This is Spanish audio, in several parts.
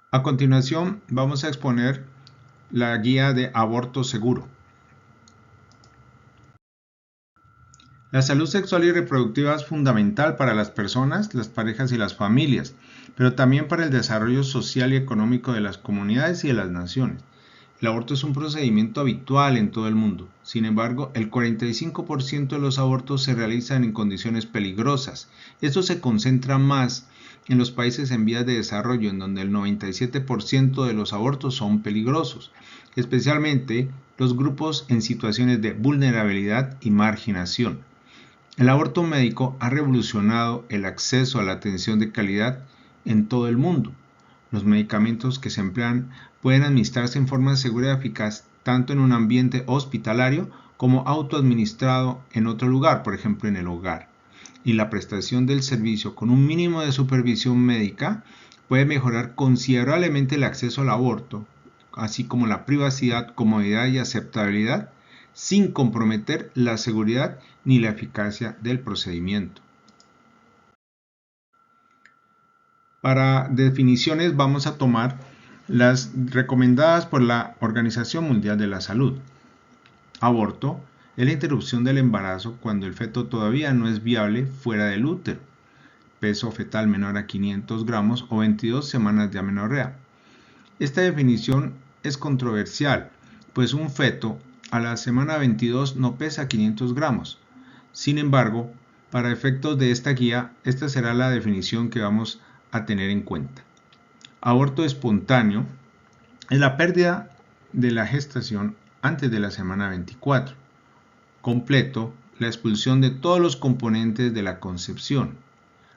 A continuación vamos a exponer la guía de aborto seguro. La salud sexual y reproductiva es fundamental para las personas, las parejas y las familias, pero también para el desarrollo social y económico de las comunidades y de las naciones. El aborto es un procedimiento habitual en todo el mundo. Sin embargo, el 45% de los abortos se realizan en condiciones peligrosas. Esto se concentra más en los países en vías de desarrollo, en donde el 97% de los abortos son peligrosos, especialmente los grupos en situaciones de vulnerabilidad y marginación. El aborto médico ha revolucionado el acceso a la atención de calidad en todo el mundo. Los medicamentos que se emplean pueden administrarse en forma segura y eficaz tanto en un ambiente hospitalario como autoadministrado en otro lugar, por ejemplo en el hogar. Y la prestación del servicio con un mínimo de supervisión médica puede mejorar considerablemente el acceso al aborto, así como la privacidad, comodidad y aceptabilidad, sin comprometer la seguridad ni la eficacia del procedimiento. Para definiciones vamos a tomar las recomendadas por la Organización Mundial de la Salud. Aborto es la interrupción del embarazo cuando el feto todavía no es viable fuera del útero, peso fetal menor a 500 gramos o 22 semanas de amenorrea. Esta definición es controversial, pues un feto a la semana 22 no pesa 500 gramos. Sin embargo, para efectos de esta guía, esta será la definición que vamos a tener en cuenta. Aborto espontáneo es la pérdida de la gestación antes de la semana 24. Completo, la expulsión de todos los componentes de la concepción.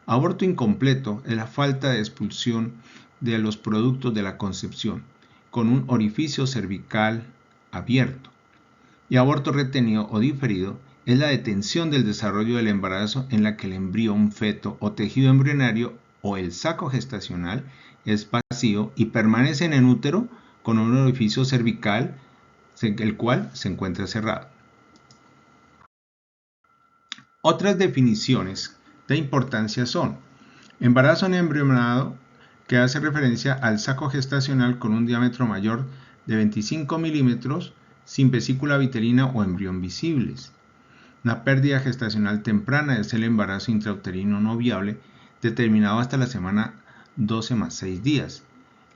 Aborto incompleto es la falta de expulsión de los productos de la concepción, con un orificio cervical abierto. Y aborto retenido o diferido es la detención del desarrollo del embarazo en la que el embrión, feto o tejido embrionario o el saco gestacional es vacío y permanece en el útero con un orificio cervical, el cual se encuentra cerrado. Otras definiciones de importancia son embarazo no embrionado, que hace referencia al saco gestacional con un diámetro mayor de 25 milímetros sin vesícula vitelina o embrión visibles. Una pérdida gestacional temprana es el embarazo intrauterino no viable determinado hasta la semana 12 más 6 días.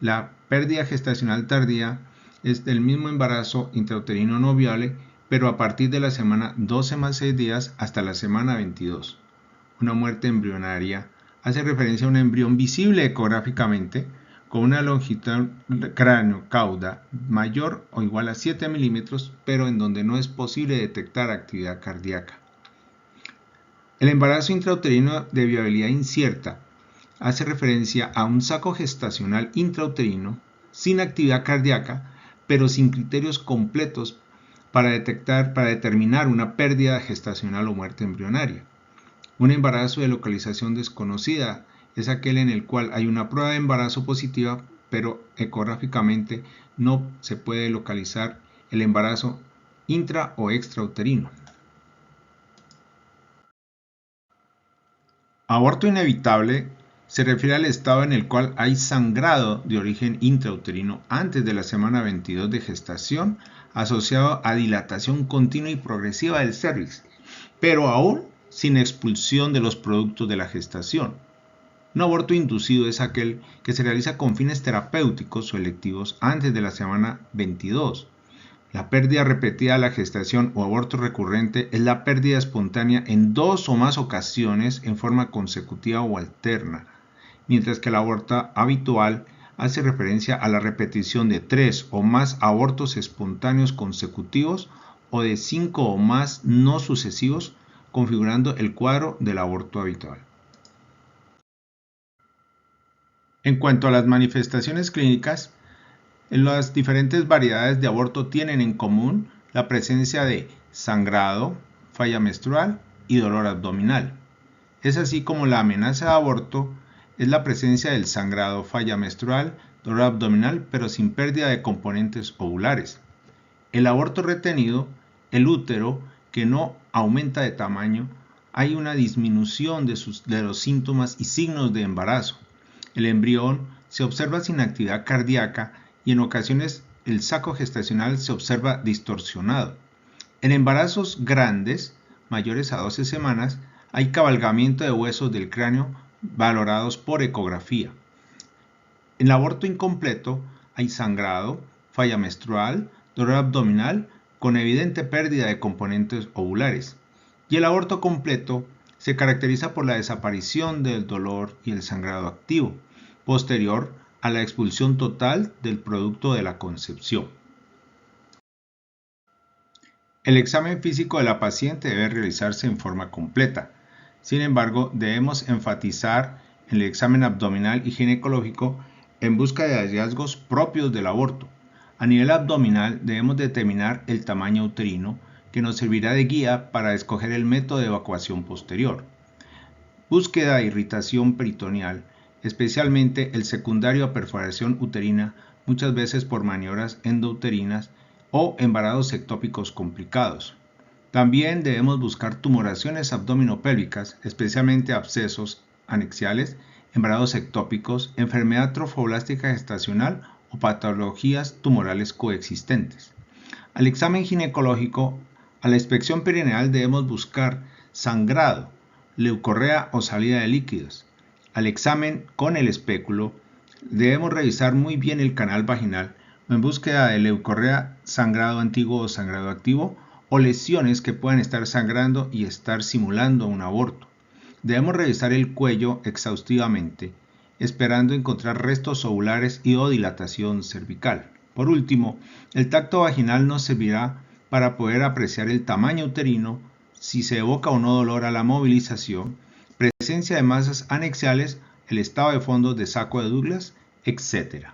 La pérdida gestacional tardía es el mismo embarazo intrauterino no viable, pero a partir de la semana 12 más 6 días hasta la semana 22. Una muerte embrionaria hace referencia a un embrión visible ecográficamente con una longitud cráneo-cauda mayor o igual a 7 milímetros, pero en donde no es posible detectar actividad cardíaca. El embarazo intrauterino de viabilidad incierta hace referencia a un saco gestacional intrauterino sin actividad cardíaca, pero sin criterios completos para determinar una pérdida gestacional o muerte embrionaria. Un embarazo de localización desconocida es aquel en el cual hay una prueba de embarazo positiva, pero ecográficamente no se puede localizar el embarazo intra o extrauterino. Aborto inevitable se refiere al estado en el cual hay sangrado de origen intrauterino antes de la semana 22 de gestación asociado a dilatación continua y progresiva del cervix, pero aún sin expulsión de los productos de la gestación. Un aborto inducido es aquel que se realiza con fines terapéuticos o electivos antes de la semana 22. La pérdida repetida de la gestación o aborto recurrente es la pérdida espontánea en 2 o más ocasiones en forma consecutiva o alterna, mientras que el aborto habitual hace referencia a la repetición de 3 o más abortos espontáneos consecutivos o de 5 o más no sucesivos, configurando el cuadro del aborto habitual. En cuanto a las manifestaciones clínicas, las diferentes variedades de aborto tienen en común la presencia de sangrado, falla menstrual y dolor abdominal. Es así como la amenaza de aborto es la presencia del sangrado, falla menstrual, dolor abdominal, pero sin pérdida de componentes ovulares. El aborto retenido, el útero que no aumenta de tamaño, hay una disminución de los síntomas y signos de embarazo. El embrión se observa sin actividad cardíaca y en ocasiones el saco gestacional se observa distorsionado. En embarazos grandes, mayores a 12 semanas, hay cabalgamiento de huesos del cráneo valorados por ecografía. En el aborto incompleto hay sangrado, falla menstrual, dolor abdominal con evidente pérdida de componentes ovulares. Y el aborto completo se caracteriza por la desaparición del dolor y el sangrado activo, posterior a la expulsión total del producto de la concepción. El examen físico de la paciente debe realizarse en forma completa. Sin embargo, debemos enfatizar en el examen abdominal y ginecológico en busca de hallazgos propios del aborto. A nivel abdominal debemos determinar el tamaño uterino, que nos servirá de guía para escoger el método de evacuación posterior. Búsqueda de irritación peritoneal, especialmente el secundario a perforación uterina, muchas veces por maniobras endouterinas o embarazos ectópicos complicados. También debemos buscar tumoraciones abdominopélvicas, especialmente abscesos anexiales, embarazos ectópicos, enfermedad trofoblástica gestacional o patologías tumorales coexistentes. Al examen ginecológico, a la inspección perineal debemos buscar sangrado, leucorrea o salida de líquidos. Al examen con el espéculo, debemos revisar muy bien el canal vaginal en búsqueda de leucorrea, sangrado antiguo o sangrado activo, o lesiones que puedan estar sangrando y estar simulando un aborto. Debemos revisar el cuello exhaustivamente, esperando encontrar restos ovulares y o dilatación cervical. Por último, el tacto vaginal nos servirá para poder apreciar el tamaño uterino, si se evoca o no dolor a la movilización, presencia de masas anexiales, el estado de fondo de saco de Douglas, etc.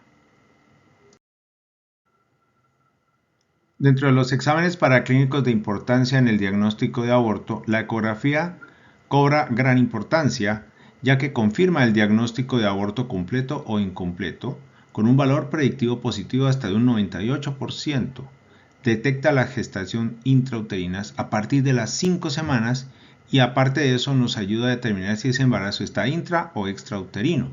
Dentro de los exámenes paraclínicos de importancia en el diagnóstico de aborto, la ecografía cobra gran importancia, ya que confirma el diagnóstico de aborto completo o incompleto, con un valor predictivo positivo hasta de un 98%. Detecta la gestación intrauterina a partir de las 5 semanas y aparte de eso nos ayuda a determinar si ese embarazo está intra o extrauterino.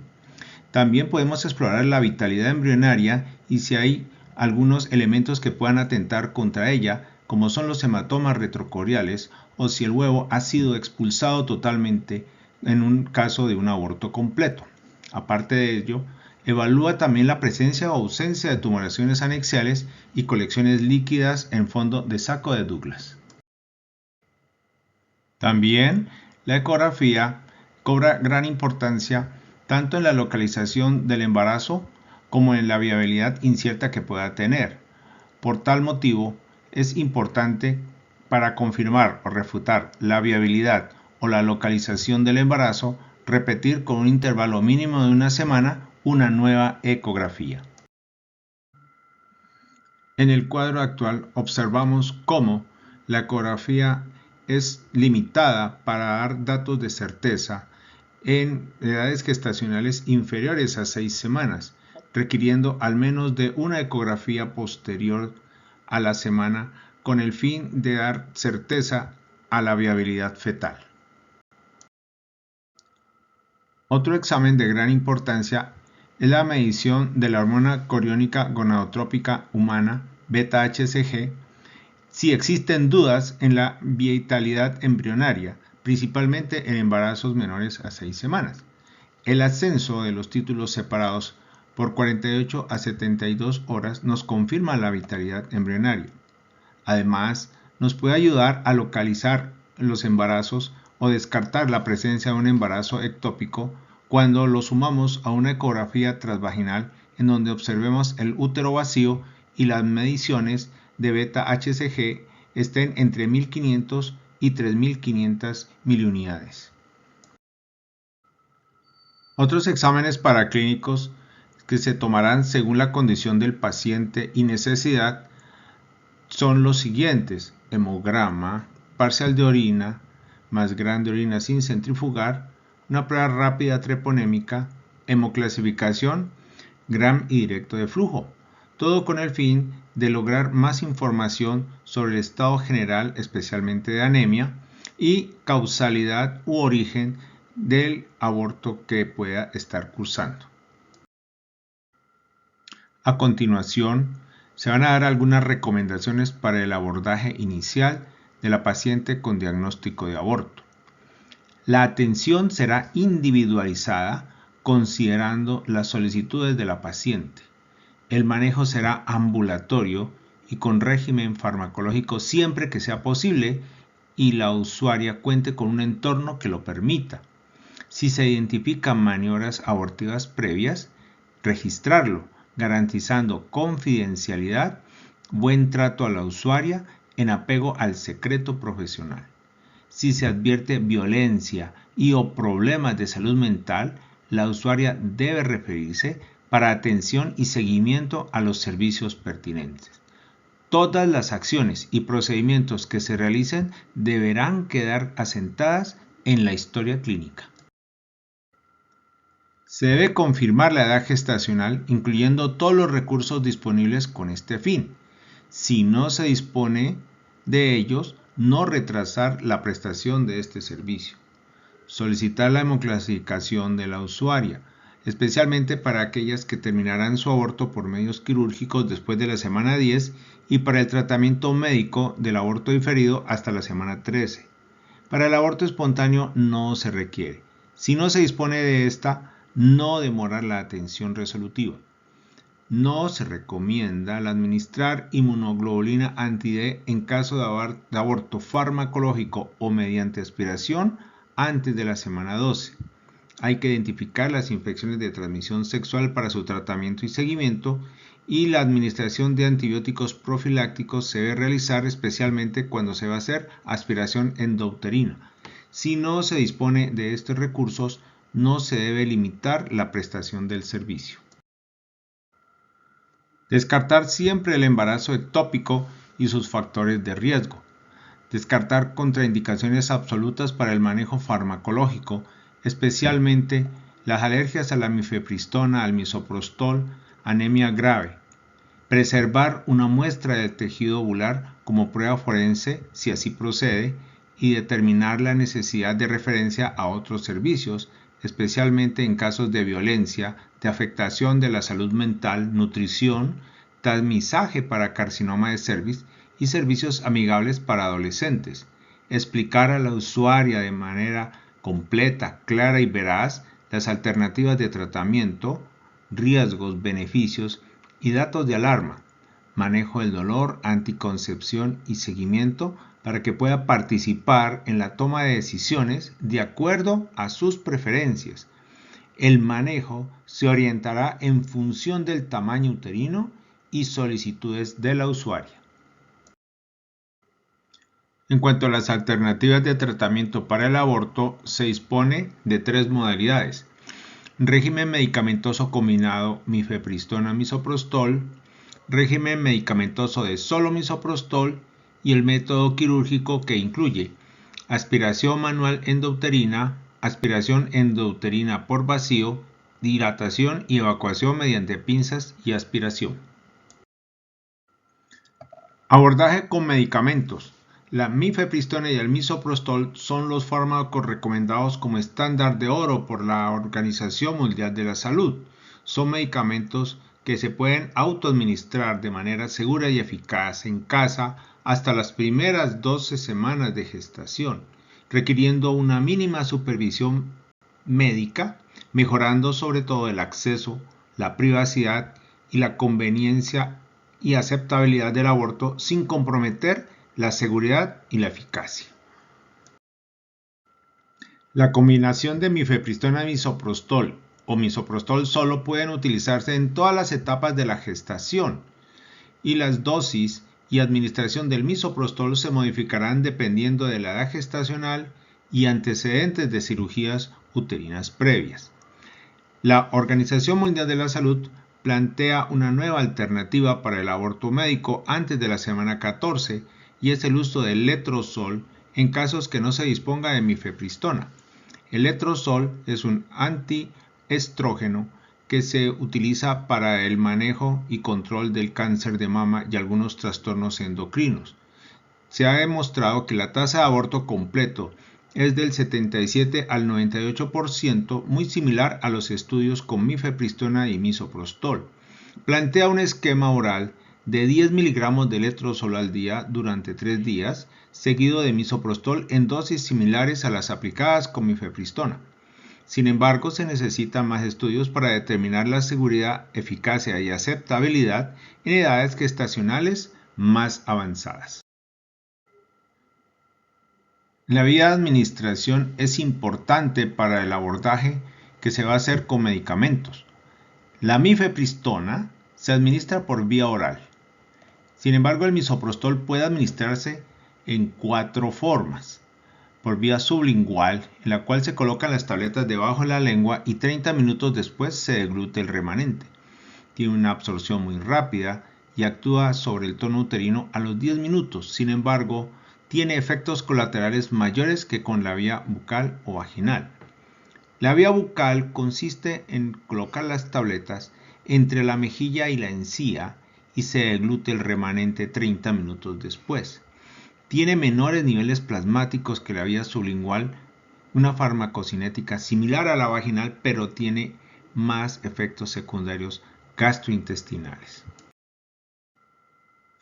También podemos explorar la vitalidad embrionaria y si hay algunos elementos que puedan atentar contra ella, como son los hematomas retrocoriales o si el huevo ha sido expulsado totalmente en un caso de un aborto completo. Aparte de ello, evalúa también la presencia o ausencia de tumoraciones anexiales y colecciones líquidas en fondo de saco de Douglas. También la ecografía cobra gran importancia tanto en la localización del embarazo como en la viabilidad incierta que pueda tener. Por tal motivo, es importante para confirmar o refutar la viabilidad o la localización del embarazo, repetir con un intervalo mínimo de una semana una nueva ecografía. En el cuadro actual observamos cómo la ecografía es limitada para dar datos de certeza en edades gestacionales inferiores a 6 semanas, requiriendo al menos de una ecografía posterior a la semana con el fin de dar certeza a la viabilidad fetal. Otro examen de gran importancia es la medición de la hormona coriónica gonadotrópica humana, beta-HCG, si existen dudas en la vitalidad embrionaria, principalmente en embarazos menores a 6 semanas. El ascenso de los títulos separados por 48 a 72 horas nos confirma la vitalidad embrionaria. Además, nos puede ayudar a localizar los embarazos o descartar la presencia de un embarazo ectópico cuando lo sumamos a una ecografía transvaginal en donde observemos el útero vacío y las mediciones de beta-HCG estén entre 1500 y 3500 miliunidades. Otros exámenes paraclínicos que se tomarán según la condición del paciente y necesidad son los siguientes: hemograma, parcial de orina, más grande orina sin centrifugar, una prueba rápida treponémica, hemoclasificación, gram y directo de flujo, todo con el fin de lograr más información sobre el estado general, especialmente de anemia, y causalidad u origen del aborto que pueda estar cursando. A continuación, se van a dar algunas recomendaciones para el abordaje inicial de la paciente con diagnóstico de aborto. La atención será individualizada considerando las solicitudes de la paciente. El manejo será ambulatorio y con régimen farmacológico siempre que sea posible y la usuaria cuente con un entorno que lo permita. Si se identifican maniobras abortivas previas, registrarlo, garantizando confidencialidad, buen trato a la usuaria en apego al secreto profesional. Si se advierte violencia y o problemas de salud mental, la usuaria debe referirse para atención y seguimiento a los servicios pertinentes. Todas las acciones y procedimientos que se realicen deberán quedar asentadas en la historia clínica. Se debe confirmar la edad gestacional, incluyendo todos los recursos disponibles con este fin. Si no se dispone de ellos, no retrasar la prestación de este servicio. Solicitar la hemoclasificación de la usuaria, especialmente para aquellas que terminarán su aborto por medios quirúrgicos después de la semana 10 y para el tratamiento médico del aborto diferido hasta la semana 13. Para el aborto espontáneo no se requiere. Si no se dispone de esta, no demorar la atención resolutiva. No se recomienda administrar inmunoglobulina anti-D en caso de aborto farmacológico o mediante aspiración antes de la semana 12. Hay que identificar las infecciones de transmisión sexual para su tratamiento y seguimiento y la administración de antibióticos profilácticos se debe realizar especialmente cuando se va a hacer aspiración endouterina. Si no se dispone de estos recursos, no se debe limitar la prestación del servicio. Descartar siempre el embarazo ectópico y sus factores de riesgo. Descartar contraindicaciones absolutas para el manejo farmacológico, especialmente las alergias a la mifepristona, al misoprostol, anemia grave. Preservar una muestra del tejido ovular como prueba forense, si así procede, y determinar la necesidad de referencia a otros servicios, especialmente en casos de violencia, de afectación de la salud mental, nutrición, tamizaje para carcinoma de cervix y servicios amigables para adolescentes. Explicar a la usuaria de manera completa, clara y veraz las alternativas de tratamiento, riesgos, beneficios y datos de alarma, manejo del dolor, anticoncepción y seguimiento para que pueda participar en la toma de decisiones de acuerdo a sus preferencias. El manejo se orientará en función del tamaño uterino y solicitudes de la usuaria. En cuanto a las alternativas de tratamiento para el aborto, se dispone de 3 modalidades: régimen medicamentoso combinado mifepristona-misoprostol, régimen medicamentoso de solo misoprostol y el método quirúrgico que incluye aspiración manual endouterina, aspiración endouterina por vacío, dilatación y evacuación mediante pinzas y aspiración. Abordaje con medicamentos. La mifepristona y el misoprostol son los fármacos recomendados como estándar de oro por la Organización Mundial de la Salud. Son medicamentos que se pueden autoadministrar de manera segura y eficaz en casa hasta las primeras 12 semanas de gestación, requiriendo una mínima supervisión médica, mejorando sobre todo el acceso, la privacidad y la conveniencia y aceptabilidad del aborto sin comprometer la seguridad y la eficacia. La combinación de mifepristona y misoprostol o misoprostol solo pueden utilizarse en todas las etapas de la gestación y las dosis y administración del misoprostol se modificarán dependiendo de la edad gestacional y antecedentes de cirugías uterinas previas. La Organización Mundial de la Salud plantea una nueva alternativa para el aborto médico antes de la semana 14 y es el uso del letrozol en casos que no se disponga de mifepristona. El letrozol es un antiestrógeno que se utiliza para el manejo y control del cáncer de mama y algunos trastornos endocrinos. Se ha demostrado que la tasa de aborto completo es del 77 al 98%, muy similar a los estudios con mifepristona y misoprostol. Plantea un esquema oral de 10 miligramos de letrozol al día durante 3 días, seguido de misoprostol en dosis similares a las aplicadas con mifepristona. Sin embargo, se necesitan más estudios para determinar la seguridad, eficacia y aceptabilidad en edades gestacionales más avanzadas. La vía de administración es importante para el abordaje que se va a hacer con medicamentos. La mifepristona se administra por vía oral. Sin embargo, el misoprostol puede administrarse en 4 formas. Por vía sublingual, en la cual se colocan las tabletas debajo de la lengua y 30 minutos después se deglute el remanente. Tiene una absorción muy rápida y actúa sobre el tono uterino a los 10 minutos. Sin embargo, tiene efectos colaterales mayores que con la vía bucal o vaginal. La vía bucal consiste en colocar las tabletas entre la mejilla y la encía y se deglute el remanente 30 minutos después. Tiene menores niveles plasmáticos que la vía sublingual, una farmacocinética similar a la vaginal, pero tiene más efectos secundarios gastrointestinales.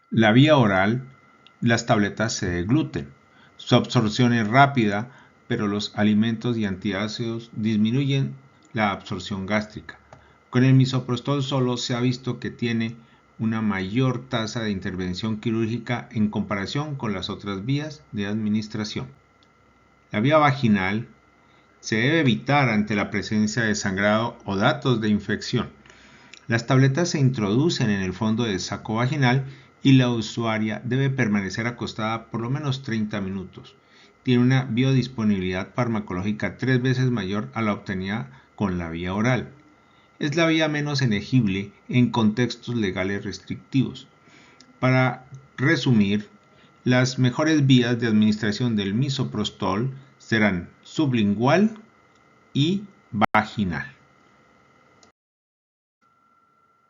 La vía oral, las tabletas se degluten. Su absorción es rápida, pero los alimentos y antiácidos disminuyen la absorción gástrica. Con el misoprostol solo se ha visto que tiene una mayor tasa de intervención quirúrgica en comparación con las otras vías de administración. La vía vaginal se debe evitar ante la presencia de sangrado o datos de infección. Las tabletas se introducen en el fondo del saco vaginal y la usuaria debe permanecer acostada por lo menos 30 minutos. Tiene una biodisponibilidad farmacológica 3 veces mayor a la obtenida con la vía oral. Es la vía menos elegible en contextos legales restrictivos. Para resumir, las mejores vías de administración del misoprostol serán sublingual y vaginal.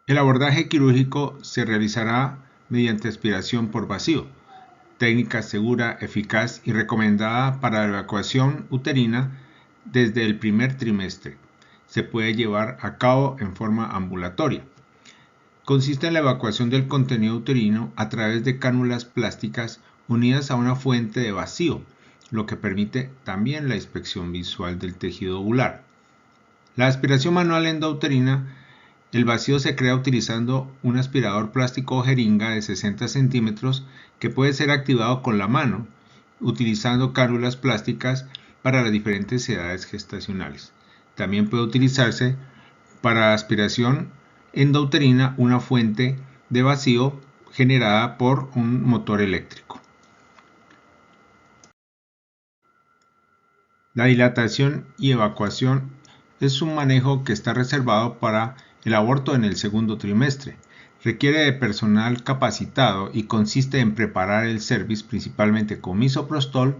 El abordaje quirúrgico se realizará mediante aspiración por vacío, técnica segura, eficaz y recomendada para la evacuación uterina desde el primer trimestre. Se puede llevar a cabo en forma ambulatoria. Consiste en la evacuación del contenido uterino a través de cánulas plásticas unidas a una fuente de vacío, lo que permite también la inspección visual del tejido ovular. La aspiración manual endouterina, el vacío se crea utilizando un aspirador plástico o jeringa de 60 centímetros que puede ser activado con la mano, utilizando cánulas plásticas para las diferentes edades gestacionales. También puede utilizarse para aspiración endouterina una fuente de vacío generada por un motor eléctrico. La dilatación y evacuación es un manejo que está reservado para el aborto en el segundo trimestre. Requiere de personal capacitado y consiste en preparar el cervix principalmente con misoprostol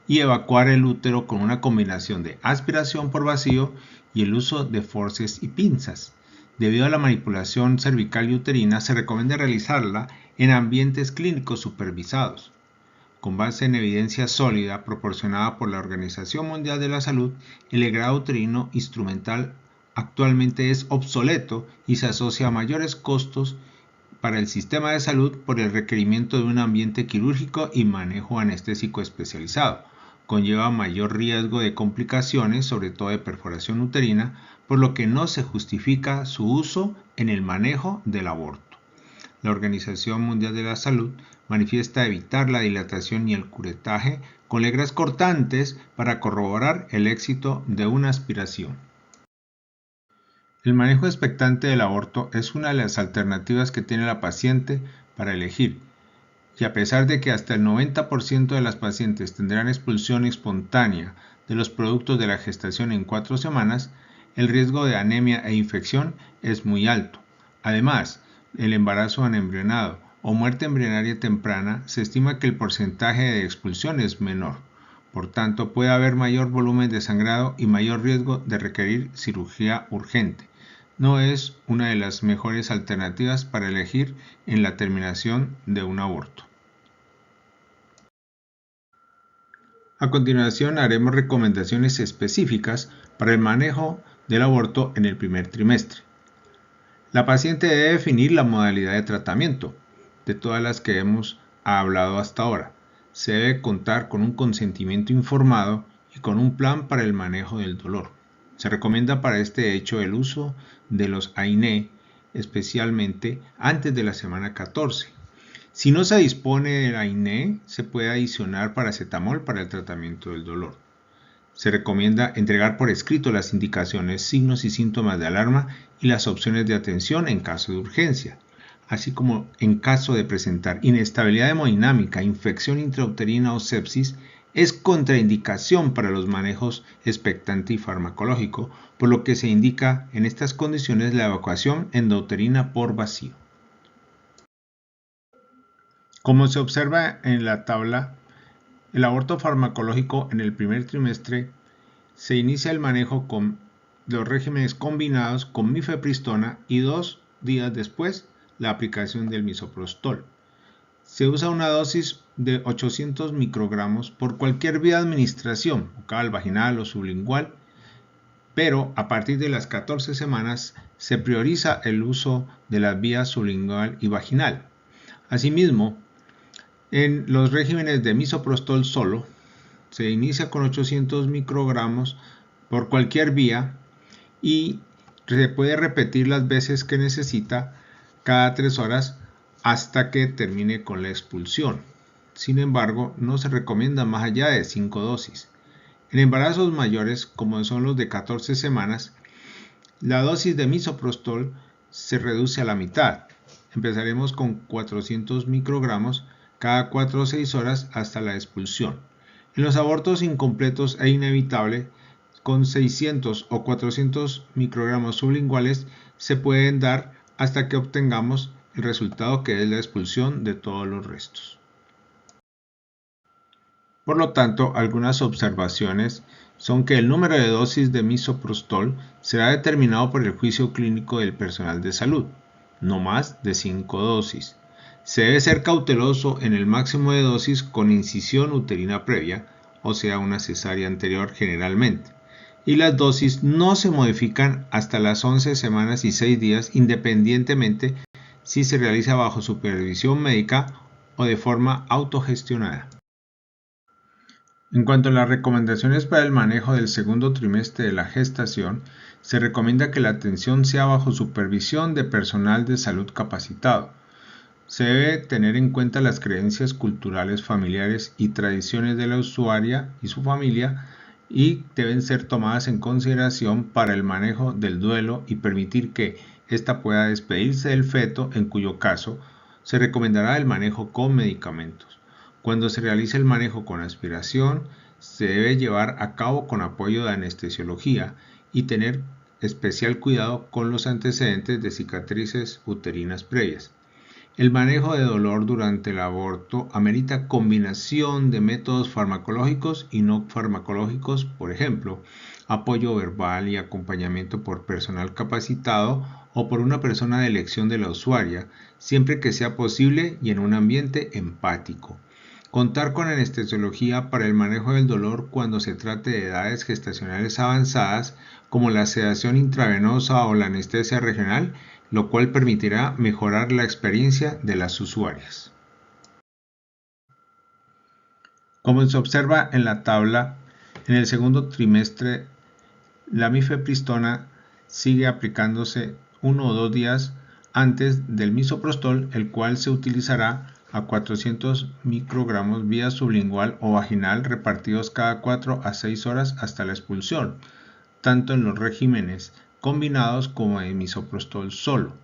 y evacuar el útero con una combinación de aspiración por vacío y el uso de forceps y pinzas. Debido a la manipulación cervical y uterina, se recomienda realizarla en ambientes clínicos supervisados. Con base en evidencia sólida proporcionada por la Organización Mundial de la Salud, el legrado uterino instrumental actualmente es obsoleto y se asocia a mayores costos para el sistema de salud por el requerimiento de un ambiente quirúrgico y manejo anestésico especializado. Conlleva mayor riesgo de complicaciones, sobre todo de perforación uterina, por lo que no se justifica su uso en el manejo del aborto. La Organización Mundial de la Salud manifiesta evitar la dilatación y el curetaje con legras cortantes para corroborar el éxito de una aspiración. El manejo expectante del aborto es una de las alternativas que tiene la paciente para elegir, y a pesar de que hasta el 90% de las pacientes tendrán expulsión espontánea de los productos de la gestación en 4 semanas, el riesgo de anemia e infección es muy alto. Además, el embarazo anembrionado o muerte embrionaria temprana, se estima que el porcentaje de expulsión es menor. Por tanto, puede haber mayor volumen de sangrado y mayor riesgo de requerir cirugía urgente. No es una de las mejores alternativas para elegir en la terminación de un aborto. A continuación haremos recomendaciones específicas para el manejo del aborto en el primer trimestre. La paciente debe definir la modalidad de tratamiento de todas las que hemos hablado hasta ahora. Se debe contar con un consentimiento informado y con un plan para el manejo del dolor. Se recomienda para este hecho el uso de los AINE, especialmente antes de la semana 14. Si no se dispone del AINE, se puede adicionar paracetamol para el tratamiento del dolor. Se recomienda entregar por escrito las indicaciones, signos y síntomas de alarma y las opciones de atención en caso de urgencia, así como en caso de presentar inestabilidad hemodinámica, infección intrauterina o sepsis. Es contraindicación para los manejos expectante y farmacológico, por lo que se indica en estas condiciones la evacuación endouterina por vacío. Como se observa en la tabla, el aborto farmacológico en el primer trimestre se inicia el manejo con los regímenes combinados con mifepristona y 2 días después la aplicación del misoprostol. Se usa una dosis de 800 microgramos por cualquier vía de administración, bucal, vaginal o sublingual, pero a partir de las 14 semanas se prioriza el uso de las vías sublingual y vaginal. Asimismo, en los regímenes de misoprostol solo, se inicia con 800 microgramos por cualquier vía y se puede repetir las veces que necesita cada 3 horas hasta que termine con la expulsión. Sin embargo, no se recomienda más allá de 5 dosis. En embarazos mayores, como son los de 14 semanas, la dosis de misoprostol se reduce a la mitad. Empezaremos con 400 microgramos cada 4 o 6 horas hasta la expulsión. En los abortos incompletos e inevitable, con 600 o 400 microgramos sublinguales se pueden dar hasta que obtengamos el resultado, que es la expulsión de todos los restos. Por lo tanto, algunas observaciones son que el número de dosis de misoprostol será determinado por el juicio clínico del personal de salud, no más de 5 dosis. Se debe ser cauteloso en el máximo de dosis con incisión uterina previa, o sea una cesárea anterior generalmente, y las dosis no se modifican hasta las 11 semanas y 6 días independientemente si se realiza bajo supervisión médica o de forma autogestionada. En cuanto a las recomendaciones para el manejo del segundo trimestre de la gestación, se recomienda que la atención sea bajo supervisión de personal de salud capacitado. Se debe tener en cuenta las creencias culturales familiares y tradiciones de la usuaria y su familia, y deben ser tomadas en consideración para el manejo del duelo y permitir que ésta pueda despedirse del feto, en cuyo caso se recomendará el manejo con medicamentos. Cuando se realice el manejo con aspiración, se debe llevar a cabo con apoyo de anestesiología y tener especial cuidado con los antecedentes de cicatrices uterinas previas. El manejo de dolor durante el aborto amerita combinación de métodos farmacológicos y no farmacológicos, por ejemplo, apoyo verbal y acompañamiento por personal capacitado o por una persona de elección de la usuaria, siempre que sea posible y en un ambiente empático. Contar con anestesiología para el manejo del dolor cuando se trate de edades gestacionales avanzadas, como la sedación intravenosa o la anestesia regional, lo cual permitirá mejorar la experiencia de las usuarias. Como se observa en la tabla, en el segundo trimestre la mifepristona sigue aplicándose 1 o 2 días antes del misoprostol, el cual se utilizará a 400 microgramos vía sublingual o vaginal repartidos cada 4 a 6 horas hasta la expulsión, tanto en los regímenes combinados como en misoprostol solo.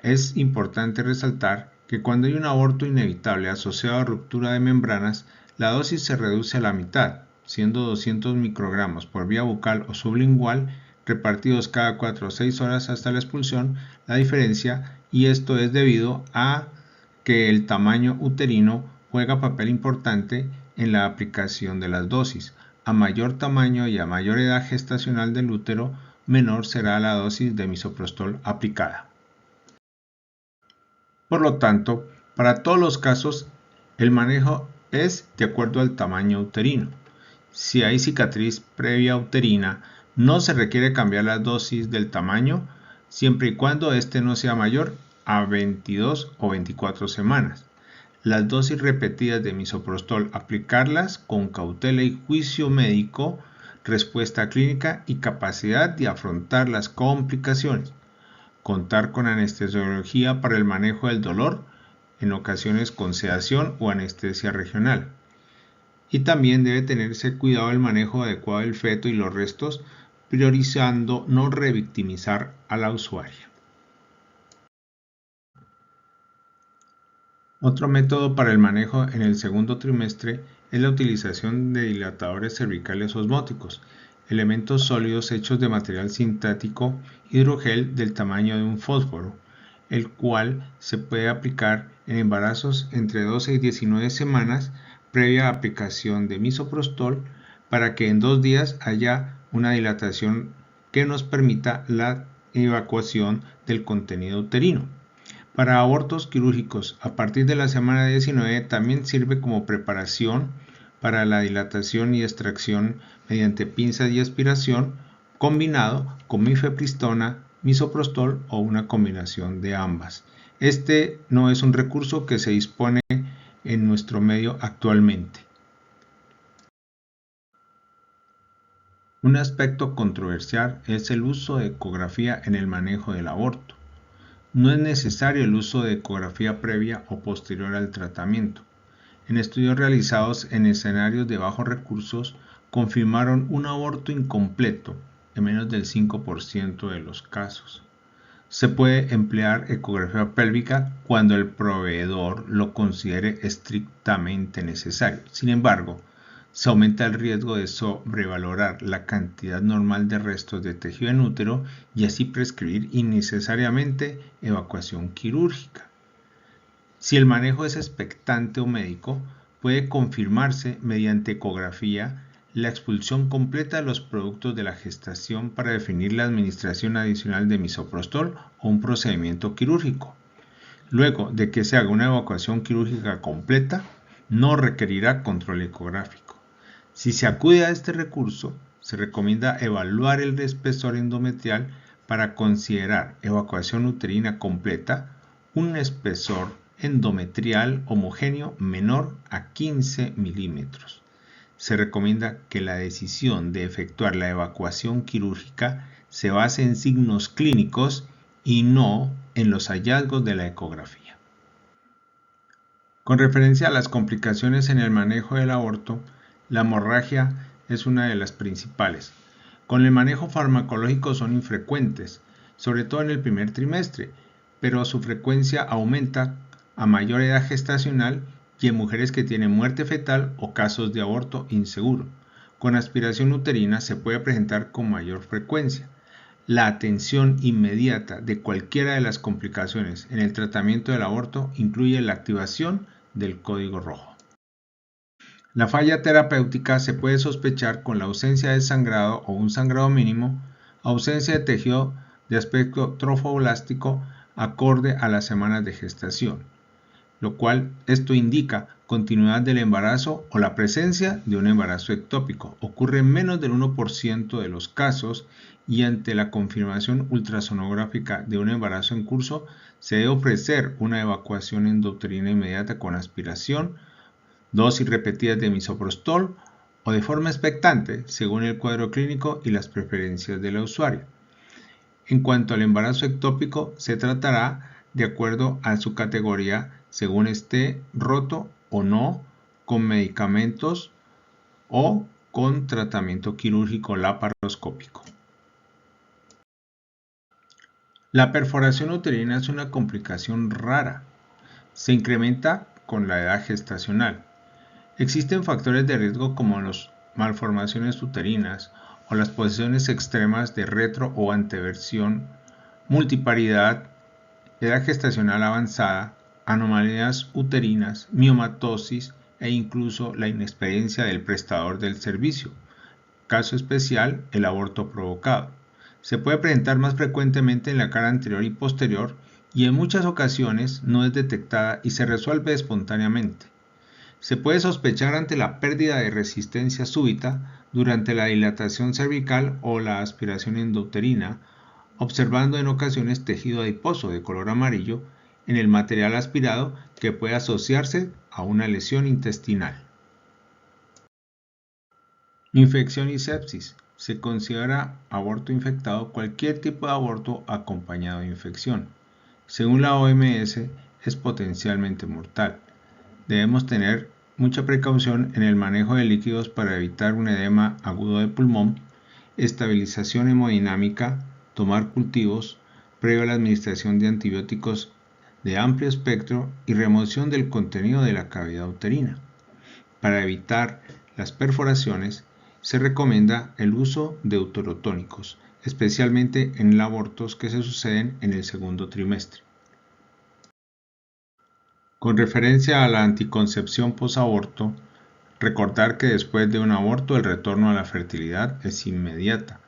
Es importante resaltar que cuando hay un aborto inevitable asociado a ruptura de membranas, la dosis se reduce a la mitad, siendo 200 microgramos por vía bucal o sublingual repartidos cada 4 o 6 horas hasta la expulsión. La diferencia, y esto es debido a que el tamaño uterino juega papel importante en la aplicación de las dosis. A mayor tamaño y a mayor edad gestacional del útero, menor será la dosis de misoprostol aplicada. Por lo tanto, para todos los casos, el manejo es de acuerdo al tamaño uterino. Si hay cicatriz previa uterina, no se requiere cambiar la dosis del tamaño siempre y cuando este no sea mayor a 22 o 24 semanas. Las dosis repetidas de misoprostol, aplicarlas con cautela y juicio médico, respuesta clínica y capacidad de afrontar las complicaciones. Contar con anestesiología para el manejo del dolor, en ocasiones con sedación o anestesia regional. Y también debe tenerse cuidado el manejo adecuado del feto y los restos, priorizando no revictimizar a la usuaria. Otro método para el manejo en el segundo trimestre es la utilización de dilatadores cervicales osmóticos, elementos sólidos hechos de material sintético hidrogel del tamaño de un fósforo, el cual se puede aplicar en embarazos entre 12 y 19 semanas previa aplicación de misoprostol para que en 2 días haya una dilatación que nos permita la evacuación del contenido uterino. Para abortos quirúrgicos a partir de la semana 19 también sirve como preparación para la dilatación y extracción mediante pinzas y aspiración, combinado con mifepristona, misoprostol o una combinación de ambas. Este no es un recurso que se dispone en nuestro medio actualmente. Un aspecto controversial es el uso de ecografía en el manejo del aborto. No es necesario el uso de ecografía previa o posterior al tratamiento. En estudios realizados en escenarios de bajos recursos, confirmaron un aborto incompleto en menos del 5% de los casos. Se puede emplear ecografía pélvica cuando el proveedor lo considere estrictamente necesario. Sin embargo, se aumenta el riesgo de sobrevalorar la cantidad normal de restos de tejido en útero y así prescribir innecesariamente evacuación quirúrgica. Si el manejo es expectante o médico, puede confirmarse mediante ecografía la expulsión completa de los productos de la gestación para definir la administración adicional de misoprostol o un procedimiento quirúrgico. Luego de que se haga una evacuación quirúrgica completa, no requerirá control ecográfico. Si se acude a este recurso, se recomienda evaluar el espesor endometrial para considerar evacuación uterina completa, un espesor endometrial homogéneo menor a 15 milímetros. Se recomienda que la decisión de efectuar la evacuación quirúrgica se base en signos clínicos y no en los hallazgos de la ecografía. Con referencia a las complicaciones en el manejo del aborto, la hemorragia es una de las principales. Con el manejo farmacológico son infrecuentes, sobre todo en el primer trimestre, pero su frecuencia aumenta a mayor edad gestacional y en mujeres que tienen muerte fetal o casos de aborto inseguro. Con aspiración uterina se puede presentar con mayor frecuencia. La atención inmediata de cualquiera de las complicaciones en el tratamiento del aborto incluye la activación del código rojo. La falla terapéutica se puede sospechar con la ausencia de sangrado o un sangrado mínimo, ausencia de tejido de aspecto trofoblástico acorde a las semanas de gestación, lo cual esto indica continuidad del embarazo o la presencia de un embarazo ectópico. Ocurre en menos del 1% de los casos y ante la confirmación ultrasonográfica de un embarazo en curso se debe ofrecer una evacuación endouterina inmediata con aspiración, dosis repetidas de misoprostol o de forma expectante según el cuadro clínico y las preferencias de la usuaria. En cuanto al embarazo ectópico, se tratará de acuerdo a su categoría según esté roto o no, con medicamentos o con tratamiento quirúrgico laparoscópico. La perforación uterina es una complicación rara. Se incrementa con la edad gestacional. Existen factores de riesgo como las malformaciones uterinas o las posiciones extremas de retro o anteversión, multiparidad, edad gestacional avanzada, anomalías uterinas, miomatosis e incluso la inexperiencia del prestador del servicio. Caso especial, el aborto provocado. Se puede presentar más frecuentemente en la cara anterior y posterior y en muchas ocasiones no es detectada y se resuelve espontáneamente. Se puede sospechar ante la pérdida de resistencia súbita durante la dilatación cervical o la aspiración endouterina observando en ocasiones tejido adiposo de color amarillo en el material aspirado que puede asociarse a una lesión intestinal. Infección y sepsis. Se considera aborto infectado cualquier tipo de aborto acompañado de infección. Según la OMS, es potencialmente mortal. Debemos tener mucha precaución en el manejo de líquidos para evitar un edema agudo de pulmón, estabilización hemodinámica, tomar cultivos, previo a la administración de antibióticos de amplio espectro y remoción del contenido de la cavidad uterina. Para evitar las perforaciones, se recomienda el uso de uterotónicos, especialmente en abortos que se suceden en el segundo trimestre. Con referencia a la anticoncepción posaborto, recordar que después de un aborto el retorno a la fertilidad es inmediata.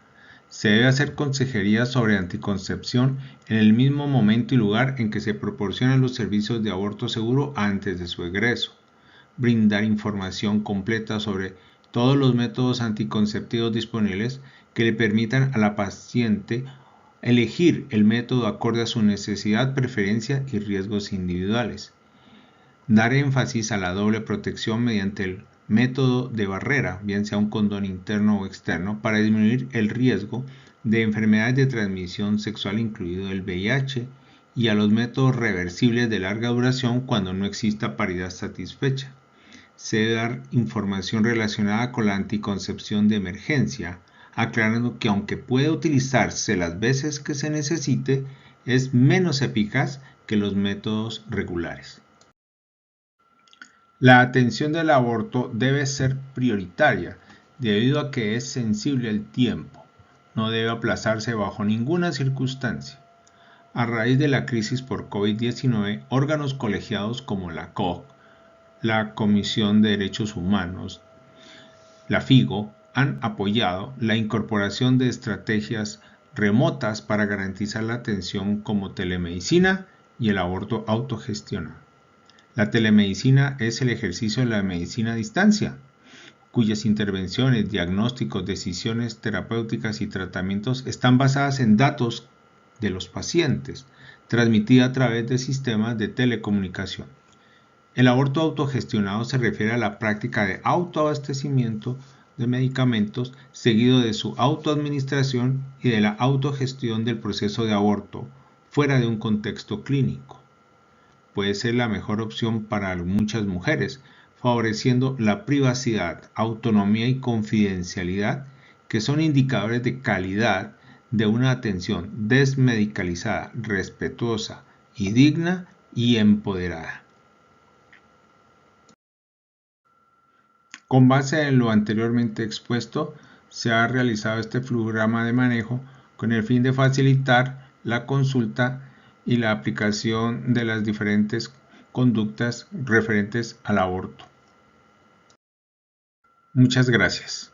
Se debe hacer consejería sobre anticoncepción en el mismo momento y lugar en que se proporcionan los servicios de aborto seguro antes de su egreso. Brindar información completa sobre todos los métodos anticonceptivos disponibles que le permitan a la paciente elegir el método acorde a su necesidad, preferencia y riesgos individuales. Dar énfasis a la doble protección mediante el método de barrera, bien sea un condón interno o externo, para disminuir el riesgo de enfermedades de transmisión sexual, incluido el VIH, y a los métodos reversibles de larga duración cuando no exista paridad satisfecha. Se debe dar información relacionada con la anticoncepción de emergencia, aclarando que aunque puede utilizarse las veces que se necesite, es menos eficaz que los métodos regulares. La atención del aborto debe ser prioritaria debido a que es sensible al tiempo. No debe aplazarse bajo ninguna circunstancia. A raíz de la crisis por COVID-19, órganos colegiados como la COG, la Comisión de Derechos Humanos, la FIGO, han apoyado la incorporación de estrategias remotas para garantizar la atención como telemedicina y el aborto autogestionado. La telemedicina es el ejercicio de la medicina a distancia, cuyas intervenciones, diagnósticos, decisiones terapéuticas y tratamientos están basadas en datos de los pacientes, transmitida a través de sistemas de telecomunicación. El aborto autogestionado se refiere a la práctica de autoabastecimiento de medicamentos, seguido de su autoadministración y de la autogestión del proceso de aborto, fuera de un contexto clínico. Puede ser la mejor opción para muchas mujeres, favoreciendo la privacidad, autonomía y confidencialidad, que son indicadores de calidad de una atención desmedicalizada, respetuosa y digna y empoderada. Con base en lo anteriormente expuesto, se ha realizado este flujograma de manejo con el fin de facilitar la consulta y la aplicación de las diferentes conductas referentes al aborto. Muchas gracias.